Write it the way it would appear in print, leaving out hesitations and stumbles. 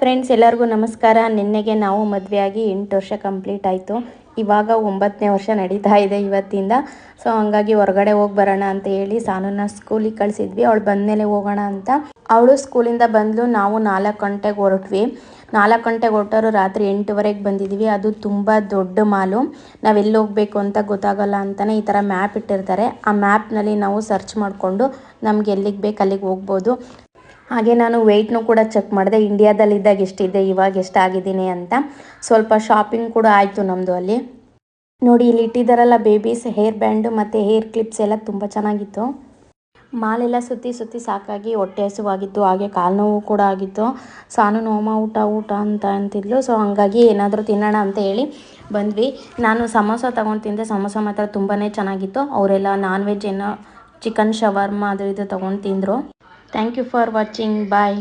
Friends, ಎಲ್ಲರಿಗೂ ನಮಸ್ಕಾರ. ನಿನ್ನೆಗೆ ನಾವು ಮದುವೆಯಾಗಿ 8 ವರ್ಷ ಕಂಪ್ಲೀಟ್ ಆಯಿತು. ಇವಾಗ 9ನೇ ವರ್ಷ ನಡೀತಾ ಇದೆ ಇವತ್ತಿಂದ. ಸೊ ಹಂಗಾಗಿ ಹೊರಗಡೆ ಹೋಗಿ ಬರೋಣ ಅಂತ ಹೇಳಿ ಸಾನುನ ಸ್ಕೂಲಿಗೆ ಕಳಿಸಿದ್ವಿ. ಅವಳು ಬಂದಮೇಲೆ ಹೋಗೋಣ ಅಂತ. ಅವಳು ಸ್ಕೂಲಿಂದ ಬಂದಳು. ನಾವು 4 ಗಂಟೆಗೆ ಹೊರಟ್ವಿ. 4 ಗಂಟೆಗೆ ಹೊರಟರು, ರಾತ್ರಿ 8ವರೆಗೆ ಬಂದಿದ್ದೀವಿ. ಅದು ತುಂಬ ದೊಡ್ಡ ಮಾಲು. ನಾವೆಲ್ಲಿ ಹೋಗಬೇಕು ಅಂತ ಗೊತ್ತಾಗಲ್ಲ ಅಂತಲೇ ಈ ಥರ ಮ್ಯಾಪ್ ಇಟ್ಟಿರ್ತಾರೆ. ಆ ಮ್ಯಾಪ್ನಲ್ಲಿ ನಾವು ಸರ್ಚ್ ಮಾಡಿಕೊಂಡು ನಮ್ಗೆ ಎಲ್ಲಿಗೆ ಬೇಕು ಅಲ್ಲಿಗೆ ಹೋಗ್ಬೋದು. ಹಾಗೆ ನಾನು ವೆಯ್ಟ್ನೂ ಕೂಡ ಚೆಕ್ ಮಾಡಿದೆ. ಇಂಡಿಯಾದಲ್ಲಿದ್ದಾಗ ಎಷ್ಟಿದೆ, ಇವಾಗ ಎಷ್ಟಾಗಿದ್ದೀನಿ ಅಂತ. ಸ್ವಲ್ಪ ಶಾಪಿಂಗ್ ಕೂಡ ಆಯಿತು ನಮ್ಮದು ಅಲ್ಲಿ. ನೋಡಿ, ಇಲ್ಲಿ ಇಟ್ಟಿದ್ದಾರಲ್ಲ ಬೇಬೀಸ್ ಹೇರ್ ಬ್ಯಾಂಡು ಮತ್ತು ಹೇರ್ ಕ್ಲಿಪ್ಸ್ ಎಲ್ಲ ತುಂಬ ಚೆನ್ನಾಗಿತ್ತು. ಮಾಲೆಲ್ಲ ಸುತ್ತಿ ಸುತ್ತಿ ಸಾಕಾಗಿ ಹೊಟ್ಟೆ ಹಸುವಾಗಿತ್ತು. ಹಾಗೆ ಕಾಲು ನೋವು ಕೂಡ ಆಗಿತ್ತು. ಸಾನು ನೋಮ ಊಟ ಅಂತ ಅಂತಿದ್ಲು. ಸೊ ಹಂಗಾಗಿ ಏನಾದರೂ ತಿನ್ನೋಣ ಅಂತ ಹೇಳಿ ಬಂದ್ವಿ. ನಾನು ಸಮೋಸ ತೊಗೊಂಡು ತಿಂದೆ. ಸಮೋಸ ಮಾತ್ರ ತುಂಬಾ ಚೆನ್ನಾಗಿತ್ತು. ಅವರೆಲ್ಲ ನಾನ್ ವೆಜ್ ಏನೋ ಚಿಕನ್ ಶವರ್ಮ ಅದು ಇದು ತೊಗೊಂಡು ತಿಂದರು. Thank you for watching. Bye.